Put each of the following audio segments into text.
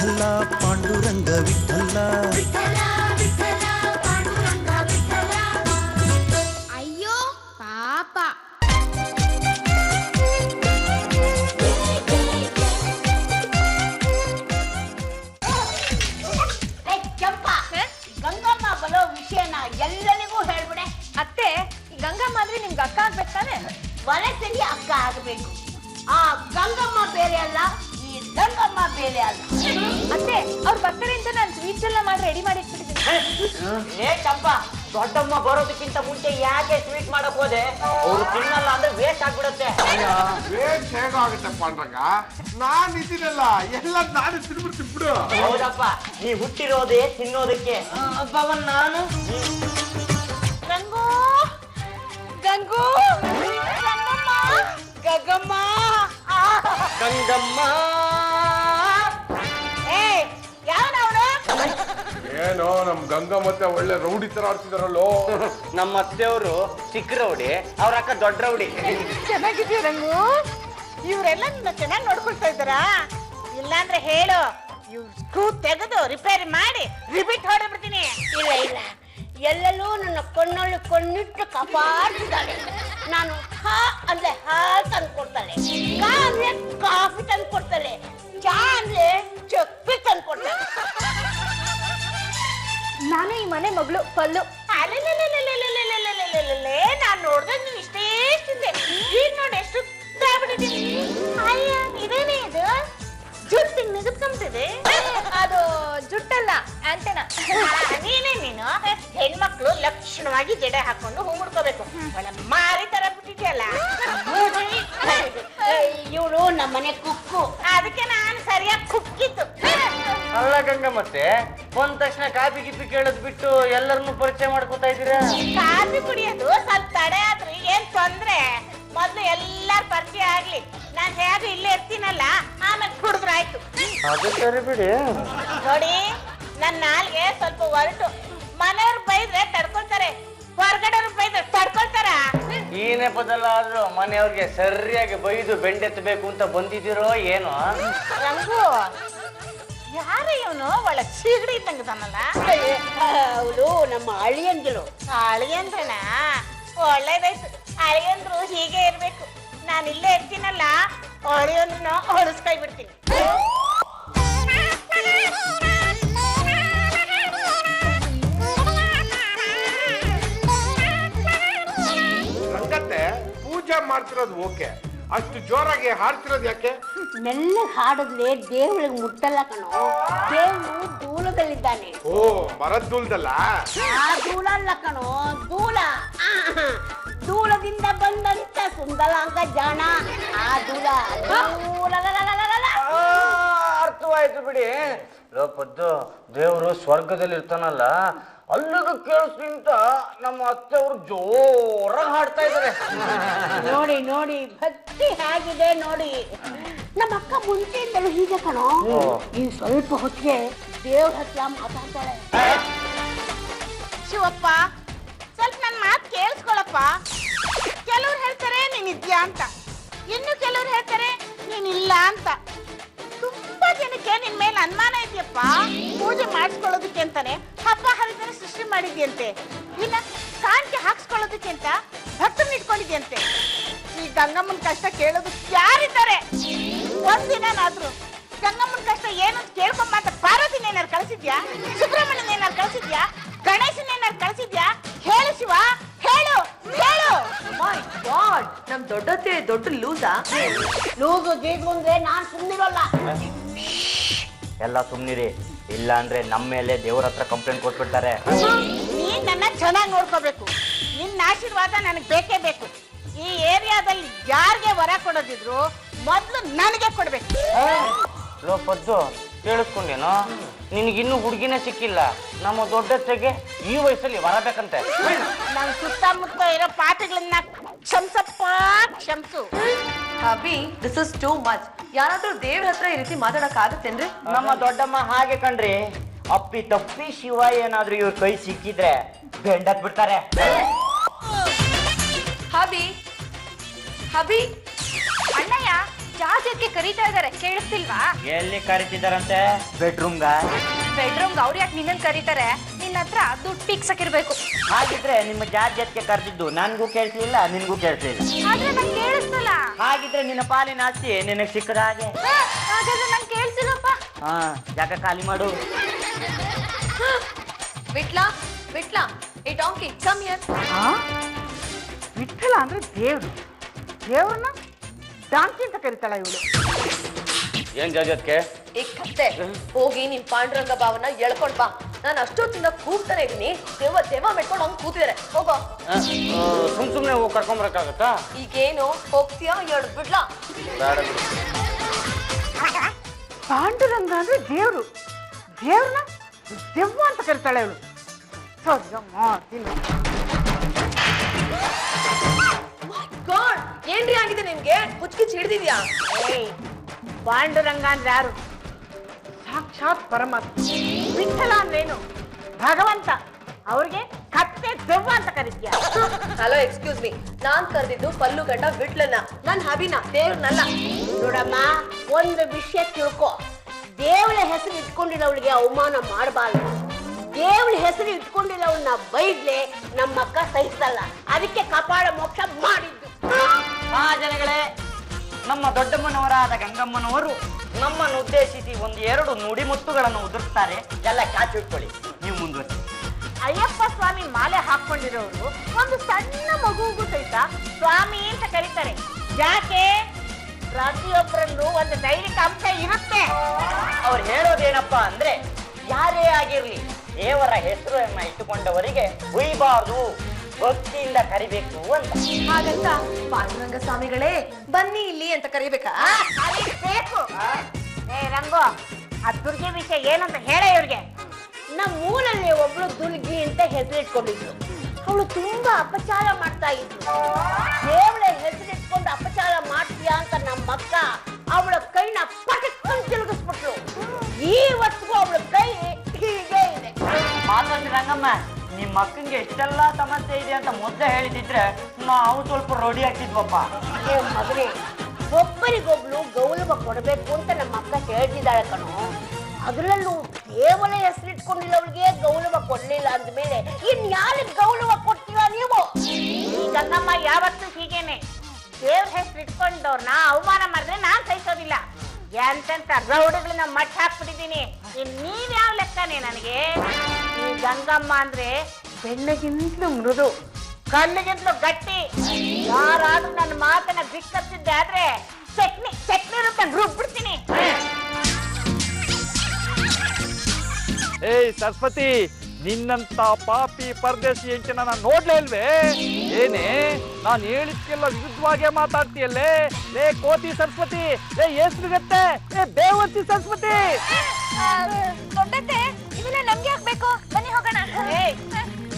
ವಿಠಲ ಪಾಂಡುರಂಗ ವಿಠಲ. ಅಯ್ಯೋ ಪಾಪ. ಚಂಪ, ಗಂಗಮ್ಮ ಬರೋ ವಿಷಯನ ಎಲ್ಲರಿಗೂ ಹೇಳ್ಬಿಡೆ. ಅತ್ತೆ, ಗಂಗಮ್ಮ ಅಂದ್ರೆ ನಿಮ್ಗೆ ಅಕ್ಕ ಆಗ್ಬೇಕು ತಾನೆ? ವರಸರಿ ಅಕ್ಕ ಆಗಬೇಕು. ಆ ಗಂಗಮ್ಮ ಬೇರೆ ಅಲ್ಲ, ಈ ಗಂಗಮ್ಮ ಬೇರೆ ಅಲ್ಲ. ಅತ್ತೆ, ಅವ್ರು ಬರ್ತಾರೆ ಅಂತ ನಾನು ಸ್ವೀಟ್ಸ್ ಎಲ್ಲ ಮಾಡಿ ರೆಡಿ ಮಾಡಿ ಇಟ್ಬಿಟ್ಟಿದ್ದೀನಿ. ಏ ಚಂಪ, ದೊಡ್ಡಮ್ಮ ಬರೋದಕ್ಕಿಂತ ಮುಂಚೆ ಯಾಕೆ ಸ್ವೀಟ್ ಮಾಡಕ್ ಹೋದೆ? ಅವ್ರು ತಿನ್ನಲ್ಲ ಅಂದ್ರೆ ವೇಸ್ಟ್ ಆಗ್ಬಿಡತ್ತೆ. ವೇಸ್ಟ್ ಹೇಗಾಗುತ್ತೆ ಪಾಂಡ್ರಂಗ? ನಾನ್ ಇದ್ದೀನಲ್ಲ, ಎಲ್ಲ ನಾನು ತಿನ್ಬಿಡ್ತೀನಿ ಬಿಡು. ಹೌದಪ್ಪ, ನೀ ಹುಟ್ಟಿರೋದೇ ತಿನ್ನೋದಕ್ಕೆ. ಪವನ್, ನಾನು ಗಂಗು ಗಂಗು ಗಂಗಮ್ಮ ಗಂಗಮ್ಮ ಗಂಗಮ್ಮ. ಏ ಯಾವನವನು? ಏನೋ ನಮ್ ಗಂಗಾ ಮತ್ತೆ ಒಳ್ಳೆ ರೌಡಿ ತರ ಆಡ್ತಿದಾರಲ್ಲೋ. ನಮ್ಮ ಅತ್ತೆಯವರು ಚಿಕ್ಕ ರೌಡಿ, ಅವ್ರ ಅಕ್ಕ ದೊಡ್ಡ ರೌಡಿ. ಚೆನ್ನಾಗಿದ್ದೀಯ ರಂಗು? ಇವರೆಲ್ಲ ನಿನ್ನ ಚೆನ್ನಾಗಿ ನೋಡ್ಕೊಳ್ತಾ ಇದ್ದಾರಾ? ಇಲ್ಲಾಂದ್ರೆ ಹೇಳು, ಇವ್ರ ಸ್ಕ್ರೂ ತೆಗೆದು ರಿಪೇರಿ ಮಾಡಿ ರಿಪೀಟ್ ಹೊಡೆದ್ಬಿಡ್ತೀನಿ. ಇಲ್ಲ ಇಲ್ಲ, ಎಲ್ಲೆಲ್ಲೂ ನನ್ನ ಕಣ್ಣಿಟ್ಟು ಕಾಪಾಡ್ತಿದ್ದಾಳೆ. ನಾನು ಹಾ ಅಂದ್ರೆ ಹಾಲು ತಂದು ಕೊಡ್ತಾಳೆ, ಕಾ ಅಂದ್ರೆ ಕಾಫಿ ತಂದು ಕೊಡ್ತಾಳೆ, ಚಾ ಅಂದ್ರೆ ಚಪ್ಪಿ ತಂದು ಕೊಡ್ತಾಳೆ. ನಾನು ಈ ಮನೆ ಮಗಳು ಪಲ್ಲು. ನಾನು ನೋಡ್ದೆ ನೀವು ಇಷ್ಟೇ ಇಷ್ಟಿದೆ. ಈಗ ನೋಡಿ ಎಷ್ಟು ಆಗ್ಬಿಟ್ಟಿದ್ದೀನಿ. ಅಯ್ಯ, ಇದೇನೇ ಇದು ಜುಟ್ಟಿಗೆ ನಿಗದ್ಕೊಂಬಿಟ್ಟಿದೆ. ಅದು ಜುಟ್ಟಲ್ಲ, ಆಂಟೆನಾ. ನೀನು ಹೆಣ್ಮಕ್ಳು ಲಕ್ಷಣವಾಗಿ ಜಡೆ ಹಾಕೊಂಡು ಹೂ ಮುಡ್ಕೋಬೇಕು. ಮಾರಿ ತರ ಬಿಟ್ಟಿದ್ಯಲ್ಲ ಇವಳು ನಮ್ಮನೆ ಕುಕ್ಕು, ಅದಕ್ಕೆ ನಾನು ಸರಿಯಾಗಿ ಕುಕ್ಕಿತ್ತು. ಅಲ್ಲ ಗಂಗ, ಮತ್ತೆ ಬಂದ ತಕ್ಷಣ ಕಾಫಿ ಗಿಪ್ಪಿ ಕೇಳೋದ್ ಬಿಟ್ಟು ಎಲ್ಲರನ್ನು ಪರಿಚಯ ಮಾಡ್ಕೊತಾ ಇದ್ದೀರಾ? ಕಾಫಿ ಕುಡಿಯೋದು ಸ್ವಲ್ಪ ತಡೆ ಆದ್ರೂ ಏನ್ ತೊಂದ್ರೆ? ಮೊದ್ಲು ಎಲ್ಲಾರ ಪರಿಚಯ ಆಗ್ಲಿ. ನಾನ್ ಹೇಗೆ ಇಲ್ಲೇ ಇರ್ತೀನಲ್ಲ, ಆಮೇಲೆ ಕುಡಿದ್ರಾಯ್ತು. ಅದು ಸರಿ ಬಿಡಿ. ನೋಡಿ, ನನ್ನ ನಾಲ್ಗೆ ಸ್ವಲ್ಪ ಹೊರಟು. ಮನೆಯವ್ರು ಬೈದ್ರೆ ತಡ್ಕೊಳ್ತಾರೆ, ಹೊರಗಡೆಯವ್ರು ಬೈದ್ರೆ ತಡ್ಕೊಳ್ತಾರ. ಈ ನೆಪದಲ್ಲಾದ್ರೂ ಮನೆಯವ್ರಿಗೆ ಸರಿಯಾಗಿ ಬೈದು ಬೆಂಡೆತ್ತಬೇಕು ಅಂತ ಬಂದಿದ್ದೀರೋ ಏನೋ? ರಂಗು, ಯಾರ ಇವನು? ಒಳ್ಳೆ ಸೀಗಡಿ ಇದ್ದಂಗದಾನಲ್ಲ. ಅವಳು ನಮ್ಮ ಅಳಿಯಂದಿಳು. ಅಳಿಯಂದ್ರನ ಒಳ್ಳೇದಾಯ್ತು. ಅಳಿಯಂದ್ರು ಹೀಗೆ ಇರ್ಬೇಕು. ನಾನು ಇಲ್ಲೇ ಇರ್ತೀನಲ್ಲ, ಅಳಿಯಂದ್ರನ್ನ ಹೊಳಸ್ಕೈ ಬಿಡ್ತೀನಿ. ರಂಗತ್ತೆ, ಪೂಜೆ ಮಾಡ್ತಿರೋದು ಓಕೆ, ಅಷ್ಟು ಜೋರಾಗಿ ಹಾಡ್ತಿರೋದು ಯಾಕೆ? ಮೆಲ್ಲಗೆ ಹಾಡಿದ್ರೆ ದೇವ್ರಿಗೆ ಮುಟ್ಟಲ್ಲ ಕಣೋ. ದೇವ್ರು ದೂಲದಲ್ಲಿದ್ದಾನೆ. ಓ, ಮರದ ದೂಲದಲ್ಲ? ಆ ದೂಲ ಅಲ್ಲ ಕಣೋ, ದೂಲ. ದೂಲದಿಂದ ಬಂದಂತ ಸುಂದರಾಂಗ ಜಾಣ. ಆ ದೂಲ ಅರ್ಥವಾಯ್ತು ಬಿಡಿ. ಪದ್ದು, ದೇವ್ರು ಸ್ವರ್ಗದಲ್ಲಿ ಇರ್ತಾನಲ್ಲ, ಅಲ್ಲಿಗೆ ಕೇಳಿಸ್ಕಿಂತ ನಮ್ಮ ಅತ್ತೆ ಅವ್ರು ಜೋರಾಗಿ ಹಾಡ್ತಾ ಇದಾರೆ. ನೋಡಿ ನೋಡಿ, ಭಕ್ತಿ ಹೇಗಿದೆ ನೋಡಿ. ನಮ್ಮ ಅಕ್ಕ ಮುಂಚೆಯಿಂದಲೂ ಹೀಗೆ ಕಣೋ. ಈ ಸ್ವಲ್ಪ ಹೊತ್ತಿಗೆ ದೇವ್ರ ಹತ್ರ ಮಾತಾಡ್ತಾಳೆ. ಶಿವಪ್ಪ, ಸ್ವಲ್ಪ ನನ್ನ ಮಾತು ಕೇಳಿಸ್ಕೊಳಪ್ಪ. ಕೆಲವ್ರು ಹೇಳ್ತಾರೆ ನೀನ್ ಇದ್ಯಾ ಅಂತ, ಇನ್ನು ಕೆಲವ್ರು ಹೇಳ್ತಾರೆ ನೀನಿಲ್ಲ ಅಂತ. ತುಂಬಾ ಜನಕ್ಕೆ ನಿನ್ ಮೇಲೆ ಅನುಮಾನ ಇದೆಯಪ್ಪ. ಪೂಜೆ ಮಾಡಿಸ್ಕೊಳ್ಳೋದಕ್ಕೆ ಅಂತಾನೆ ಹಬ್ಬ ಹರಿದಿನ ಸೃಷ್ಟಿ ಮಾಡಿದ್ಯಂತೆ, ಇಲ್ಲ ಕಾಣಿಕೆ ಹಾಕ್ಸ್ಕೊಳ್ಳೋದಕ್ಕೆ ಅಂತ ಭಕ್ತರನ್ನ ಇಟ್ಕೊಂಡಿದ್ಯಂತೆ. ಈ ಗಂಗಮ್ಮನ ಕಷ್ಟ ಕೇಳೋದಕ್ಕೆ ಯಾರಿದ್ದಾರೆ? ಒಂದಿನಾದ್ರೂ ಗಂಗಮ್ಮನ ಕಷ್ಟ ಏನು ಅಂತ ಕೇಳ್ಕೊಂಡ್ ಮಾತ್ರ ಪಾರ್ವತಿನ ಏನಾರು ಕಳಿಸಿದ್ಯಾ? ಸುಬ್ರಹ್ಮಣ್ಯನ ಏನಾರು ಕಳಿಸಿದ್ಯಾ? ಗಣೇಶನ ಏನಾರು ಕಳಿಸಿದ್ಯಾ? ಹೇಳು ಶಿವ, ಹೇಳು ಹೇಳು. ಮೈ ಗಾಡ್, ನಮ್ ದೊಡ್ಡತ್ತೆ ದೊಡ್ಡ ಲೂಸಾ? ಲೂಸು ಗೀಸು ಅಂದ್ರೆ ನಾನ್ ಸುಮ್ಮನಿರೋಲ್ಲ. ಎಲ್ಲ ಸುಮ್ನಿರಿ, ಇಲ್ಲ ಅಂದ್ರೆ ನಮ್ಮ ಮೇಲೆ ದೇವ್ರ ಹತ್ರ ಕಂಪ್ಲೇಂಟ್ ಕೊಟ್ಬಿಡ್ತಾರೆ. ನೀನ್ ನನ್ನ ಚೆನ್ನಾಗಿ ನೋಡ್ಕೋಬೇಕು. ನಿನ್ನ ಆಶೀರ್ವಾದ ನನಗೆ ಬೇಕೇ ಬೇಕು. ಈ ಏರಿಯಾದಲ್ಲಿ ಯಾರಿಗೆ ವರ ಕೊಡೋದಿದ್ರು ಮೊದ್ಲು ನನಗೆ ಕೊಡ್ಬೇಕು. ಪದ್ದು, ಕೇಳಿಸ್ಕೊಂಡೇನೋ? ನಿನಗಿನ್ನೂ ಹುಡುಗಿನೇ ಸಿಕ್ಕಿಲ್ಲ. ನಮ್ಮ ದೊಡ್ಡತ್ತೆಗೆ ಈ ವಯಸ್ಸಲ್ಲಿ ವರ ಬೇಕಂತೆ. ನನ್ ಸುತ್ತಮುತ್ತ ಇರೋ ಪಾಠಗಳನ್ನ ಕ್ಷಮಿಸಪ್ಪ, ಕ್ಷಮಿಸು. Abhi, this is too much. ಯಾರಾದ್ರೂ ದೇವ್ರ ಹತ್ರ ಈ ರೀತಿ ಮಾತಾಡಕ್ ಆಗತ್ತೇನ್ರಿ? ನಮ್ಮ ದೊಡ್ಡಮ್ಮ ಹಾಗೆ ಕಣ್ರಿ. ಅಪ್ಪಿ ತಪ್ಪಿ ಶಿವ ಏನಾದ್ರೂ ಇವ್ರ ಕೈ ಸಿಕ್ಕಿದ್ರೆ ಬೆಂಡತ್ ಬಿಡ್ತಾರೆ. ಹಬಿ ಹಬಿ, ಅಣ್ಣಯ್ಯ, ಜಾತಿಯಕ್ಕೆ ಕರೀತಾ ಇದಾರೆ, ಕೇಳಿಸ್ತಿಲ್ವಾ? ಎಲ್ಲಿ ಕರಿತಿದಾರಂತೆ? ಬೆಡ್ರೂಮ್ಗ? ಬೆಡ್ರೂಮ್ಗೆ ಅವ್ರು ಯಾಕೆ ನಿನ್ನನ್ ಕರೀತಾರೆ? ನಿನ್ನ ಹತ್ರ ದುಡ್ಡು ಪಿಕ್ಸಕ್ಕಿರ್ಬೇಕು. ಹಾಗಿದ್ರೆ ನಿಮ್ಮ ಜಾತಿಯಕ್ಕೆ ಕರೆದಿದ್ದು ನನ್ಗೂ ಕೇಳಿಸ್ಲಿಲ್ಲ, ನಿನ್ಗೂ ಕೇಳಿಸ್ಲಿಲ್ಲ. ಆದ್ರೆ ನಂಗೆ ಕೇಳಿಸ್ತಲ್ಲ. ಹಾಗಿದ್ರೆ ನಿನ್ನ ಪಾಲಿನ ಆಸ್ತಿ ನಿನಗೆ ಸಿಕ್ಕದ ಹಾಗೆ. ಹಾಗಾದ್ರೆ ನಂಗೆ ಕೇಳಿಸಿಲ್ಲಪ್ಪ. ಹಾ, ಜಾಗ ಖಾಲಿ ಮಾಡು. ವಿಟ್ಲಾ ವಿಟ್ಲಾ, ಏ ಡಾಂಕಿ ಕಮ್ ಹಿಯರ್. ವಿಠಲ ಅಂದ್ರೆ ದೇವ್ರು, ದೇವ್ರನ್ನ ಡಾಂಕಿ ಅಂತ ಕರೀತಾಳ ಇವಳು. ಏನ್ ಜಾಜತ್ಕೆ? ಈ ಕತ್ತೆ ಹೋಗಿ ನಿನ್ ಪಾಂಡುರಂಗ ಭಾವನ ಎಳ್ಕೊಂಡ್ ಬಾ. ನಾನು ಅಷ್ಟೊತ್ತಿಂದ ಕೂಗ್ತಾನೆ ಇದೀನಿ, ದೇವ ದೇವ ಮೆಟ್ಕೊಂಡು ಹಂಗ್ ಕೂತಿದಾರೆ. ಹೋಗೋ. ಸುಮ್ನೆ ಹೋಗಿ ಕರ್ಕೊಂಬರಕ್ಕಾಗತ್ತಾ? ಈಗೇನು ಹೋಗ್ತೀಯಾ? ಎರಡು ಬಿಡ್ಲಾ? ಪಾಂಡುರಂಗ ಅಂದ್ರೆ ದೇವ್ರು, ದೇವ್ರನ್ನ ದೆವ್ವ ಅಂತ ಕರೀತಾಳೆ ಇವಳು. ಗಾಡ್, ಏನ್ರಿ ಆಗಿದೆ ನಿಮ್ಗೆ? ಹುಚ್ಚಿಗೆ ಹಿಡ್ದಿದ್ಯಾ? ಪಾಂಡುರಂಗ ಅಂದ್ರೆ ಯಾರು? ಸಾಕ್ಷಾತ್ ಪರಮಾತ್ಮ. ವಿಠಲ ಅಂದ್ರೇನು? ಭಗವಂತ. ಅವ್ರಿಗೆ ಕತ್ತೆ ದೆವ್ವ ಅಂತ ಕರೀತೀಯ? ಹಲೋ, ಎಕ್ಸ್ಕ್ಯೂಸ್ ಮೀ, ನಾನ್ ಕರೆದಿದ್ದು ಪಲ್ಲು ಗಂಡ ವಿಟ್ಲನ್ನ, ನನ್ ಹಬಿನ, ದೇವ್ರನ್ನಲ್ಲ. ನೋಡಮ್ಮ, ಒಂದು ವಿಷಯ ತಿಳ್ಕೊ. ದೇವಳ ಹೆಸರು ಇಟ್ಕೊಂಡಿರೋವಳಿಗೆ ಅವಮಾನ ಮಾಡಬಾರ್ದು. ದೇವಳ ಹೆಸರು ಇಟ್ಕೊಂಡಿರೋವನ್ನ ಬೈದ್ಲೆ ನಮ್ಮ ಅಕ್ಕ ಸಹಿಸಲ್ಲ. ಅದಕ್ಕೆ ಕಪಾಳ ಮೋಕ್ಷ ಮಾಡಿದ್ದು. ಜನಗಳೇ, ನಮ್ಮ ದೊಡ್ಡಮ್ಮನವರಾದ ಗಂಗಮ್ಮನವರು ನಮ್ಮನ್ನು ಉದ್ದೇಶಿಸಿ ಒಂದು 2 ನುಡಿಮುತ್ತುಗಳನ್ನು ಉದುರ್ತಾರೆ. ಎಲ್ಲ ಕ್ಯಾಚ್ ಇಟ್ಕೊಳ್ಳಿ, ನೀವು ಮುಂದುವರಿ. ಅಯ್ಯಪ್ಪ ಸ್ವಾಮಿ ಮಾಲೆ ಹಾಕೊಂಡಿರೋರು ಒಂದು ಸಣ್ಣ ಮಗುಗೂ ಸಹಿತ ಸ್ವಾಮಿ ಅಂತ ಕರೀತಾರೆ. ಯಾಕೆ? ಪ್ರತಿಯೊಬ್ಬರಲ್ಲೂ ಒಂದು ದೈವಿಕ ಅಂಶ ಇರುತ್ತೆ. ಅವ್ರು ಹೇಳೋದೇನಪ್ಪಾ ಅಂದ್ರೆ, ಯಾರೇ ಆಗಿರ್ಲಿ ದೇವರ ಹೆಸರನ್ನ ಇಟ್ಟುಕೊಂಡವರಿಗೆ ಉಯ್ಬಾರ್ದು, ಭಕ್ತಿಯಿಂದ ಕರಿಬೇಕು ಅಂತ. ಹಾಗಂತ ಪಾಂಡುರಂಗ ಸ್ವಾಮಿಗಳೇ ಬನ್ನಿ ಇಲ್ಲಿ ಅಂತ ಕರಿಬೇಕಾ? ಬೇಕು. ಏ ರಂಗು, ಆ ದುರ್ಗೆ ವಿಷಯ ಏನಂತ ಹೇಳ ಇವ್ರಿಗೆ. ನಮ್ಮ ಊರಲ್ಲಿ ಒಬ್ಳು ದುರ್ಗಿ ಅಂತ ಹೆಸರಿಟ್ಕೊಂಡಿದ್ರು. ಅವಳು ತುಂಬಾ ಅಪಚಾರ ಮಾಡ್ತಾ ಇದ್ರು. ದೇವಳ ಹೆಸರಿಟ್ಕೊಂಡು ಅಪಚಾರ ಮಾಡ್ತೀಯಾ ಅಂತ ನಮ್ಮ ಅಕ್ಕ ಅವಳ ಕೈನ ಪಟಕ್ಕೊಂಡು ತಿರುಗಿಸ್ಬಿಟ್ಲು. ಇವತ್ತಿಗೂ ಅವಳ ಕೈ ಹೀಗೆ ಇದೆ. ಮಾತಾಡಿ ರಂಗಮ್ಮ, ನಿಮ್ಮ ಅಕ್ಕಂಗೆ ಎಷ್ಟೆಲ್ಲ ಸಮಸ್ಯೆ ಇದೆ ಅಂತ ಮೊದಲೇ ಹೇಳಿದಿದ್ರೆ ನಾವು ಸ್ವಲ್ಪ ರೆಡಿ ಆಗ್ತಿದ್ವಪ್ಪ. ಏ ಮಗನೇ, ಒಬ್ಬರಿಗೊಬ್ಳು ಗೌರವ ಕೊಡಬೇಕು ಅಂತ ನಮ್ಮ ಅಕ್ಕ ಹೇಳ್ತಿದ್ದಾಳೆ ಕಣೋ. ಅದರಲ್ಲೂ ದೇವಳ ಹೆಸರಿಟ್ಕೊಂಡಿರೋಳಿಗೆ ಗೌರವ ಕೊಡ್ಲಿಲ್ಲ ಅಂದ್ಮೇಲೆ ಇನ್ಯಾರಿಗೆ ಗೌರವ ಕೊಡ್ತೀರಾ ನೀವು? ಈ ಗಂಗಮ್ಮ ಯಾವತ್ತೂ ಹೀಗೇನೆ. ದೇವ್ರ ಹೆಸರು ಇಟ್ಕೊಂಡವ್ರನ್ನ ಅವಮಾನ ಮಾಡಿದ್ರೆ ನಾನ್ ಸಹಿಸೋದಿಲ್ಲ. ಎಂತೆಂತ ರೌಡಿಗಳನ್ನ ಮಟ್ಟ ಹಾಕ್ಬಿಟ್ಟಿದ್ದೀನಿ. ನೀವ್ಯಾವ ಲೆಕ್ಕನೇ ನನಗೆ? ಈ ಗಂಗಮ್ಮ ಅಂದ್ರೆ ಬೆಣ್ಣಗಿಂತಲೂ ಮೃದು, ಕಲ್ಲಿಗಿಂತಲೂ ಗಟ್ಟಿ. ಯಾರಾದ್ರೂ ನನ್ನ ಮಾತನ್ನ ಬಿಕ್ಕತ್ತಿದ್ದೆ ಆದ್ರೆ ಚಟ್ನಿ ರೂಪಾಯಿ ರುಬ್ಬಿಡ್ತೀನಿ. ಏಯ್ ಸರಸ್ವತಿ, ನಿನ್ನಂತ ಪಾಪಿ ಪರದೇಶಿ ಹೆಂಚನ ನಾನು ನೋಡ್ಲೇ ಇಲ್ವೇ? ಏನೇ ನಾನು ಹೇಳಿದ್ಕೆಲ್ಲ ವಿರುದ್ಧವಾಗೇ ಮಾತಾಡ್ತೀಯಲ್ಲೇ? ಲೇ ಕೋತಿ ಸರಸ್ವತಿ, ಲೇ ಹೆಸ್ರುಗತ್ತೆ, ಲೇ ಬೇವರ್ತಿ ಸರಸ್ವತಿ. ದೊಡ್ಡತ್ತೆ, ಇದನ್ನ ನಮ್ಗೆ ಹಾಕ್ಬೇಕು. ಬನ್ನಿ ಹೋಗೋಣ.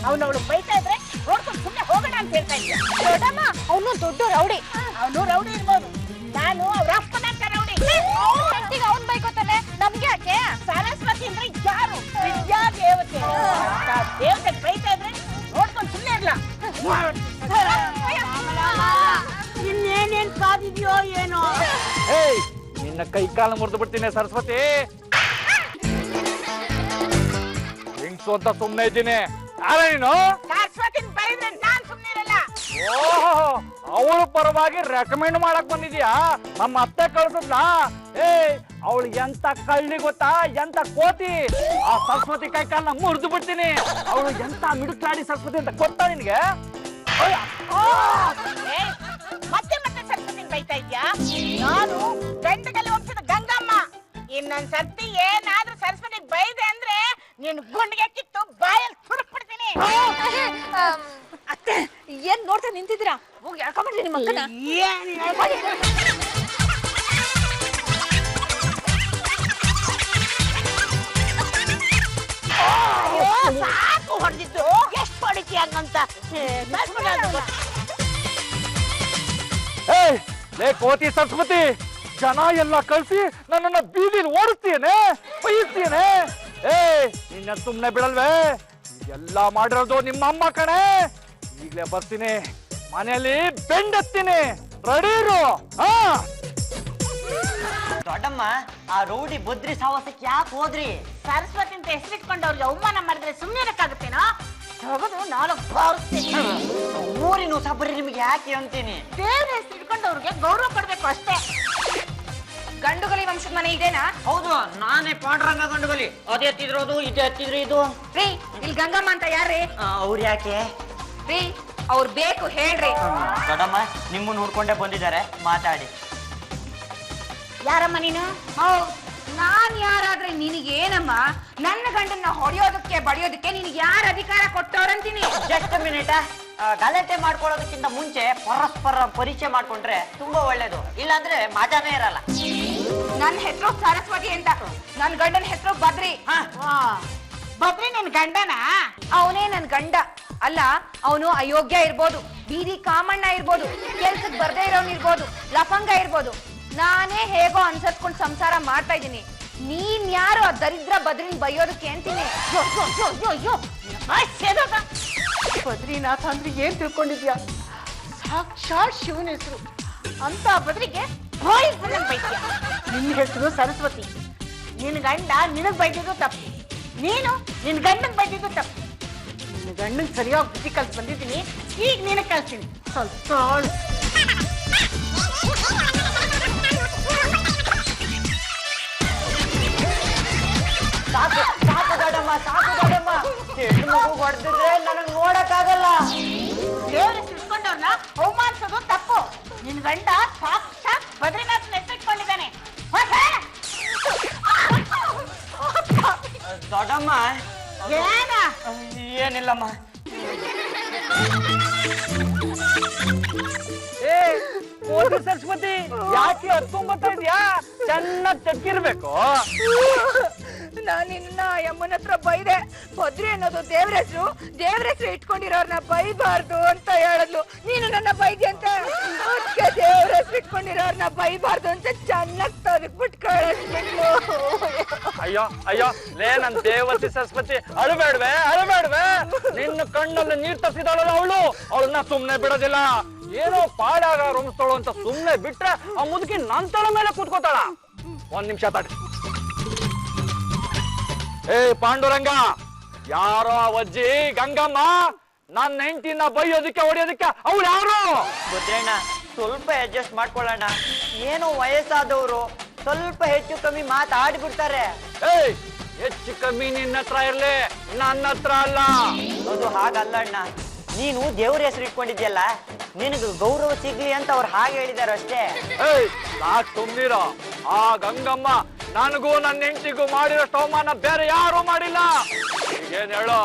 ಅವನವಳು ಬೈತಾ ಇದ್ರೆ ನೋಡ್ಕೊಂಡು ಸುಮ್ಮನೆ ಹೋಗೋಣ ಅಂತ ಹೇಳ್ತಾ ಇದ್ದೆ. ದೊಡ್ಡಮ್ಮ, ಅವನು ದೊಡ್ಡ ರೌಡಿ. ಅವನು ರೌಡಿ ಇರ್ಬೋದು, ನಾನು ಅವ್ರ ಅಪ್ಪನಂತ ರೌಡಿ. ಅವ್ನ್ ಬೈಕೋತಾನೆ, ನಮ್ಗೆ ಯಾಕೆ? ಸರಸ್ವತಿ ಅಂದ್ರೆ ಯಾರು? ವಿದ್ಯಾ ದೇವತೆ. ದೇವತೆ ಬೈತಾ ಇದ್ರೆ ನೋಡ್ಕೊಂಡು ಸುಮ್ಮನೆ ಇರ್ಲ. ಇನ್ನೇನೇನ್ ಕಾದಿದ್ಯೋ ಏನೋ. ಏಯ್, ನಿನ್ನ ಕೈ ಕಾಲು ಮುರಿದು ಬಿಡ್ತೀನಿ ಸರಸ್ವತಿ. ಹೆಂಗ್ಸು ಅಂತ ಸುಮ್ಮನೆ ಇದ್ದೀನಿ. ಯಾರ ನೀನು? ಸರಸ್ವತಿನ ಬೈದ್ರೆ ನಾನ್ ಸುಮ್ಮನೆ ಇರಲ್ಲ. ಓಹೋ, ಅವಳು ಪರವಾಗಿ ರೆಕಮೆಂಡ್ ಮಾಡಕ್ ಬಂದಿದ್ಯಾ? ನಮ್ಮ ಅತ್ತೆ ಕಳ್ಸದ್ಲಾ? ಏಯ್, ಅವಳು ಎಂತ ಕಳ್ಳಿ ಗೊತ್ತಾ? ಎಂತ ಕೋತಿ. ಆ ಸರಸ್ವತಿ ಕೈ ಕಾಲನ್ನ ಮುರಿದು ಬಿಡ್ತೀನಿ. ಅವಳು ಎಂತ ಮಿಡುಕ್ಲಾಡಿ ಸರಸ್ವತಿ ಅಂತ ಗೊತ್ತಾ ನಿನ್ಗೆ? ಮತ್ತೆ ಸರಸ್ವತಿನ ಬೈತಾ ಇದ್ಯಾ? ನಾನು ಗಂಡಗಲ್ಲಿ ಹೋಗ್ತಿದ್ದ ಗಂಗಮ್ಮ. ಇನ್ನೊಂದ್ ಸರ್ತಿ ಏನಾದ್ರೂ ಸರಸ್ವತಿ ಬೈದೆ ಅಂದ್ರೆ ನೀನ್ ಗುಂಡಿಗೆ ಕಿತ್ತು ಬಾಯಲ್ಲಿ ಸುರುಕ್ಬಿಡ್ತೀನಿ. ಅತ್ತೆ, ಏನ್ ನೋಡ್ತಾ ನಿಂತಿದ್ದೀರಾ? ಹೋಗಿ ಹೇಳ್ಕೊಂಡ್ಬಿಡ್ಲಿ ನಿಮ್ಮ ಅಕ್ಕನ. ಸಾಕು ಹೊಡೆದಿದ್ದು, ಎಷ್ಟು ಹೊಡಿತಿ ಹಂಗಂತ. ಏಯ್, ಲೇ ಕೋತಿ ಸರಸ್ವತಿ, ಜನ ಎಲ್ಲ ಕಳ್ಸಿ ನನ್ನನ್ನ ಬೀದಿಲಿ ಓಡಿಸ್ತೀಯೇನೆ, ಬೈಸ್ತೀಯೇನೆ? ಏಯ್, ನಿನ್ನ ಸುಮ್ನೆ ಬಿಡಲ್ವೇ? ಇದೆಲ್ಲ ಮಾಡಿರೋದು ನಿಮ್ಮ ಅಮ್ಮ ಕಣೆ. ಈಗ್ಲೇ ಬರ್ತೀನಿ, ಮನೆಯಲ್ಲಿ ಬೆಂಡತ್ತೀನಿ. ರೆಡಿ ಇರು. ಹಾ ದೊಡ್ಡಮ್ಮ ಆ ರೌಡಿ ಬದ್ರಿ ಸಾವಾಸಕ್ಕೆ ಯಾಕೆ ಹೋದ್ರಿ? ಸರಸ್ವತಿ ಅಂತ ಹೆಸರಿಟ್ಕೊಂಡವ್ರಿಗೆ ಅವಮಾನ ಮಾಡಿದ್ರೆ ಸುಮ್ಮನೆ ಇರಕ್ಕಾಗುತ್ತೇನೋ? ತಗದು 4 ಬಾರಿಸ್ತೀನಿ. ಊರಿನ ಸಬರಿ ನಿಮ್ಗೆ ಯಾಕೆ ಅಂತೀನಿ? ದೇವ್ರ ಹೆಸರಿಟ್ಕೊಂಡವ್ರಿಗೆ ಗೌರವ ಕೊಡ್ಬೇಕು ಅಷ್ಟೇ. ಗಂಡುಗಲಿ ವಂಶದ ಮನೆ ಇದೇನಾ? ಹೌದು, ನಾನೇ ಪಾಂಡುರಂಗ ಗಂಡುಗಲಿ. ಅದು ಎತ್ತಿದ್ರೋದು ಇದು ಎತ್ತಿದ್ರು ಇದು. ರೀ ಇಲ್ಲಿ ಗಂಗಮ್ಮ ಅಂತ ಯಾರ್ರಿ? ಅವ್ರು ಯಾಕೆ? ರೀ ಅವ್ರು ಬೇಕು ಹೇಳ್ರಿ. ದೊಡ್ಡಮ್ಮ ನಿಮ್ಮನ್ನ ನೋಡ್ಕೊಂಡೇ ಬಂದಿದ್ದಾರೆ, ಮಾತಾಡಿ. ಯಾರಮ್ಮ ನೀನು? ನಾನ್ ಯಾರಾದ್ರೆ ನಿನಗೇನಮ್ಮ? ನನ್ನ ಗಂಡನ್ನ ಹೊಡೆಯೋದಕ್ಕೆ ಬಡಿಯೋದಕ್ಕೆ ನಿನಗೆ ಯಾರ ಅಧಿಕಾರ ಕೊಟ್ಟವ್ರಂತೀನಿ? Just minute. ಗಲಾಟೆ ಮಾಡ್ಕೊಳ್ಳೋದಕ್ಕಿಂತ ಮುಂಚೆ ಪರಸ್ಪರ ಪರಿಚಯ ಮಾಡ್ಕೊಂಡ್ರೆ ತುಂಬಾ ಒಳ್ಳೇದು, ಇಲ್ಲಾಂದ್ರೆ ಮಜಾನೇ ಇರಲ್ಲ. ನನ್ನ ಹೆಸರು ಸರಸ್ವತಿ ಅಂತ, ನನ್ನ ಗಂಡನ ಹೆಸರು ಬದ್ರಿ. ಬದ್ರಿ ನಿನ್ ಗಂಡನ? ಅವನೇ ನನ್ ಗಂಡ ಅಲ್ಲ. ಅವನು ಅಯೋಗ್ಯ ಇರ್ಬೋದು, ಬೀದಿ ಕಾಮಣ್ಣ ಇರ್ಬೋದು, ಕೆಲ್ಸಕ್ಕೆ ಬರ್ದೇ ಇರೋನ್ ಇರ್ಬೋದು, ಲಫಂಗ ಇರ್ಬೋದು. ನಾನೇ ಹೇಗೋ ಅನ್ಸರ್ಸ್ಕೊಂಡು ಸಂಸಾರ ಮಾಡ್ತಾ ಇದ್ದೀನಿ. ನೀನ್ ಯಾರು ಆ ದರಿದ್ರ ಬದ್ರಿನ್ ಬೈಯೋದಕ್ಕೆ ಅಂತೀನಿ? ಬದ್ರಿನಾಥ ಅಂದ್ರೆ ಏನ್ ತಿಳ್ಕೊಂಡಿದ್ಯಾ? ಸಾಕ್ಷಾತ್ ಶಿವನ ಹೆಸರು ಅಂತ ಬದ್ರಿಗೆ ಬೈದ್ಯ. ನಿನ್ನ ಹೆಸರು ಸರಸ್ವತಿ. ನಿನ್ ಗಂಡ ನಿನಗ್ ಬೈದಿದ್ದು ತಪ್ಪು, ನೀನು ನಿನ್ ಗಂಡನ್ ಬೈದಿದ್ದು ತಪ್ಪು. ನಿನ್ನ ಗಂಡನ್ ಸರಿಯಾಗಿ ಬುದ್ಧಿ ಕಲ್ಸಿ ಬಂದಿದ್ದೀನಿ, ಈಗ ನಿನಗ್ ಕಲ್ಸ್ತೀನಿ. ಸ್ವಲ್ಪ ಸಾಕು ಸಾಕು ದೊಡ್ಡಮ್ಮ, ಸಾಕು ದೊಡ್ಡಮ್ಮ. ಹೆಣ್ಣು ಮಗು ಹೊಡೆದಿದ್ರೆ ನನಗ್ ನೋಡಕ್ಕಾಗಲ್ಲ. ದೇವ್ರ ಸಿಡ್ಕೊಂಡವ್ರನ್ನ ಅವಮಾನಿಸೋದು ತಪ್ಪು. ನಿನ್ ಗಂಡ ಸಾಕ್ಷಾತ್ ಬದ್ರಿನಾಥ್ ನೆಟ್ಟಿಟ್ಕೊಂಡಿದ್ದಾನೆ. ದೊಡ್ಡಮ್ಮ ಏನ? ಏನಿಲ್ಲಮ್ಮ. ಏ ಕೋತಿ ಸರಸ್ವತಿ, ಯಾಕೆ ಹತ್ಕೊಂಬತ್ತಾ ಇದ್ಯಾ? ಚೆನ್ನಾಗ್ ತೆಕ್ಕಿರ್ಬೇಕು. ನಾನು ನಿನ್ನ ಯಮ್ಮನ ಹತ್ರ ಬೈದೆ. ಬದ್ರಿ ಅನ್ನೋದು ದೇವ್ರ ಹೆಸರು, ದೇವ್ರ ಹೆಸರು ಇಟ್ಕೊಂಡಿರೋರ್ನ ಬೈಬಾರ್ದು ಅಂತ ಹೇಳಿದ್ಲು. ನೀನು ನನ್ನ ಬೈದಿ ಅಂತ ಅದಕ್ಕೆ ದೇವ್ರ ಹೆಸರು ಇಟ್ಕೊಂಡಿರೋರ್ನ ಬೈಬಾರ್ದು ಅಂತ ಚೆನ್ನಾಗಿ ತರಕ್ಬಿಟ್ಟು ಕಳಿಸ್ಬಿಟ್ಲು. ಅಯ್ಯೋ ಅಯ್ಯೋ, ಲೇ ನನ್ ದೇವತಿ ಸರಸ್ವತಿ, ಅಳಬೇಡ್ವೆ ಅಳಬೇಡ್ವೆ. ನಿನ್ನ ಕಣ್ಣಲ್ಲಿ ನೀರ್ ತಪ್ಪಿದಾಳಲ್ಲ ಅವಳನ್ನ ಸುಮ್ನೆ ಬಿಡೋದಿಲ್ಲ. ಏನೋ ಪಾಡಾಗ ರುಮಿಸ್ತಾಳು ಅಂತ ಸುಮ್ನೆ ಬಿಟ್ರೆ ಆ ಮುದುಕಿ ನನ್ ತಳ ಮೇಲೆ ಕೂತ್ಕೋತಾಳ. ಒಂದ್ ನಿಮಿಷ ತಡಿ. ಏ ಪಾಂಡುರಂಗ, ಯಾರೋ ಅಜ್ಜಿ ಗಂಗಮ್ಮ ನನ್ನ ಹೆಂಡತಿನ ಬೈಯೋದಕ್ಕೆ ಹೊಡೆಯೋದಕ್ಕೆ ಅವಳು ಯಾರು? ಬುದ್ರಣ್ಣ, ಸ್ವಲ್ಪ ಅಡ್ಜಸ್ಟ್ ಮಾಡ್ಕೊಳ್ಳೋಣ. ಏನೋ ವಯಸ್ಸಾದವರು ಸ್ವಲ್ಪ ಹೆಚ್ಚು ಕಮ್ಮಿ ಮಾತಾಡ್ಬಿಡ್ತಾರೆ. ಏಯ್, ಹೆಚ್ಚು ಕಮ್ಮಿ ನಿನ್ನ ಹತ್ರ ಇರ್ಲಿ, ನನ್ನ ಹತ್ರ ಅಲ್ಲ. ಅದು ಹಾಗಲ್ಲ ಅಣ್ಣ. ನೀನು ದೇವ್ರ ಹೆಸರು ಇಟ್ಕೊಂಡಿದ್ಯಲ್ಲ, ನಿನಗೆ ಗೌರವ ಸಿಗ್ಲಿ ಅಂತ ಅವ್ರು ಹಾಗೆ ಹೇಳಿದಾರ ಅಷ್ಟೇ. ಏಯ್, ಸಾಕ್ ಸುಮ್ನಿರೋ. ಆ ಗಂಗಮ್ಮ ನನಗೂ ನನ್ನ ಹೆಂಡತಿಗೂ ಮಾಡಿರೋಷ್ಟು ಅವಮಾನ ಬೇರೆ ಯಾರು ಮಾಡಿಲ್ಲ. ಈಗೇನ್ ಹೇಳು?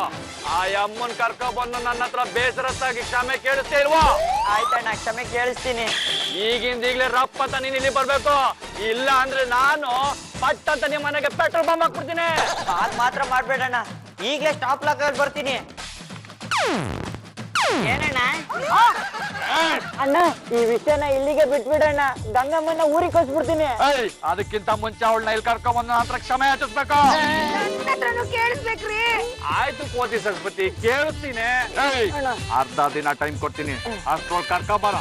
ಆ ಅಮ್ಮನ್ ಕರ್ಕೊ ಬಂದು ನನ್ನ ಹತ್ರ ಬೇಸರತ್ತಾಗಿ ಕ್ಷಮೆ ಕೇಳಿಸ್ತೇ ಇಲ್ವೋ? ಆಯ್ತಣ್ಣ, ಕ್ಷಮೆ ಕೇಳಿಸ್ತೀನಿ. ಈಗಿಂದ ಈಗ್ಲೇ ರಪ್ಪ ಅಂತ ನೀನ್ ಇಲ್ಲಿ ಬರ್ಬೇಕು. ಇಲ್ಲ ಅಂದ್ರೆ ನಾನು ಪಟ್ ಅಂತ ನಿಮ್ ಮನೆಗೆ ಪೆಟ್ರೋಲ್ ಬಾಂಬ್ ಹಾಕ್ಬಿಡ್ತೀನಿ. ಹಾಗೆ ಮಾತ್ರ ಮಾಡ್ಬೇಡಣ್ಣ, ಈಗಲೇ ಸ್ಟಾಪ್ ಲಾಕ್ ಅಲ್ಲಿ ಬರ್ತೀನಿ. ಏನಣ್ಣ? ಅಣ್ಣ, ಈ ವಿಷಯನ ಇಲ್ಲಿಗೆ ಬಿಟ್ಬಿಡಣ್ಣ. ಗಂಗಮ್ಮನ ಊರಿಗೆ ಕಳ್ಸ್ಬಿಡ್ತೀನಿ. ಅದಕ್ಕಿಂತ ಮುಂಚೆ ಅವಳನ್ನ ಇಲ್ಲಿ ಕರ್ಕೊಂಡ್ ಬಂದ ನಂತರ ಕ್ಷಮೆ ಯಾಚಿಸ್ಬೇಕು. ಕೇಳಿಸ್ಬೇಕ್ರಿ. ಆಯ್ತು ಕೋತಿ ಸರಸ್ವತಿ, ಕೇಳಿಸ್ತೀನಿ. ಅರ್ಧ ದಿನ ಟೈಮ್ ಕೊಡ್ತೀನಿ, ಅಷ್ಟ್ರೊಳಗೆ ಕರ್ಕೊಂಬರ.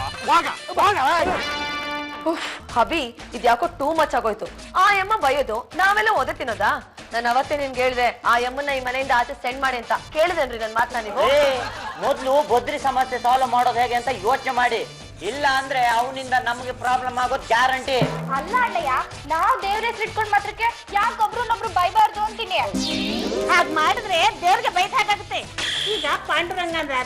ಹಬಿ, ಇದ್ಯಾಕೋ ಟೂ ಮಚ್ ಆಗೋಯ್ತು. ಆ ಯಮ್ಮ ಬೈಯೋದು, ನಾವೆಲ್ಲ ಓದೇ ತಿನ್ನೋದಾ? ನಾನು ಅವತ್ತೇ ನಿನ್ಗೆ ಹೇಳಿದೆ ಆ ಯಮ್ಮನ್ನ ಈ ಮನೆಯಿಂದ ಆಚೆ ಸೆಂಡ್ ಮಾಡಿ ಅಂತ. ಕೇಳಿದೇನ್ರಿ ನನ್ ಮಾತನ್ನ ನೀವು? ಮೊದ್ಲು ಬದ್ರಿ ಸಮಸ್ಯೆ ಸಾಲ್ವ್ ಮಾಡೋದು ಹೇಗೆ ಅಂತ ಯೋಚನೆ ಮಾಡಿ. ಇಲ್ಲ ಅಂದ್ರೆ ಅವನಿಂದ ನಮ್ಗೆ ಪ್ರಾಬ್ಲಮ್ ಆಗೋದು ಗ್ಯಾರಂಟಿ. ಅಲ್ಲ ಅಣ್ಣಯ್ಯ, ನಾವ್ ದೇವ್ರ ಹೆಸರು ಇಟ್ಕೊಂಡ್ ಮಾತ್ರಕ್ಕೆ ಯಾಕೊಬ್ರು ಬೈಬಾರ್ದು ಅಂತೀನಿ. ಹಾಗ್ ಮಾಡಿದ್ರೆ ದೇವ್ರಿಗೆ ಬೈದಾಗುತ್ತೆ. ಈಗ ಪಾಂಡುರಂಗ ಅಂದ್ರೆ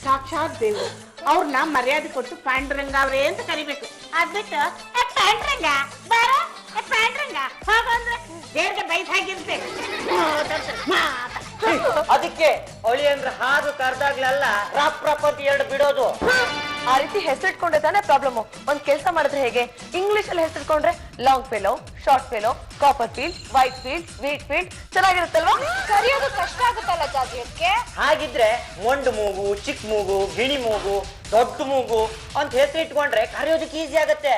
ಸಾಕ್ಷಾತ್ ದೇವ್ರು, ಅವ್ರನ್ನ ಮರ್ಯಾದೆ ಕೊಟ್ಟು ಪಾಂಡುರಂಗ ಅವ್ರೇ ಅಂತ ಕರಿಬೇಕು. ಅದ್ಬಿಟ್ಟು ಪಾಂಡುರಂಗ ಬಾರ, ಪಾಂಡುರಂಗ ಹೋಗ ಅಂದ್ರೆ ದೇವ್ರಿಗೆ ಬೈದ್ ಹಾಗಿರುತ್ತೆ. ಅದಕ್ಕೆ ಒಳಿ ಅಂದ್ರೆ ಹಾಗೆ ಕರ್ದಾಗ್ಲೆಲ್ಲ ರಪ್ ರಪ್ ಅಂತ 2 ಬಿಡೋದು. ಆ ರೀತಿ ಹೆಸರಿಟ್ಕೊಂಡ್ರೆ ತಾನೇ ಪ್ರಾಬ್ಲಮ್. ಒಂದ್ ಕೆಲಸ ಮಾಡಿದ್ರೆ ಹೇಗೆ? ಇಂಗ್ಲಿಷ್ ಅಲ್ಲಿ ಹೆಸರಿಟ್ಕೊಂಡ್ರೆ Longfellow, Shortfellow, Copperfield, Whitefield, Wheatfield ಚೆನ್ನಾಗಿರುತ್ತಲ್ವಾ? ಕರಿಯೋದು ಕಷ್ಟ ಆಗುತ್ತಲ್ಲ ಜಾತಿಯಕ್ಕೆ. ಹಾಗಿದ್ರೆ ಮೊಂಡು ಮೂಗು, ಚಿಕ್ಕ ಮೂಗು, ಗಿಣಿ ಮೂಗು, ದೊಡ್ಡ ಮೂಗು ಅಂತ ಹೆಸರು ಇಟ್ಕೊಂಡ್ರೆ ಕರೆಯೋದಕ್ಕೆ ಈಸಿ ಆಗತ್ತೆ.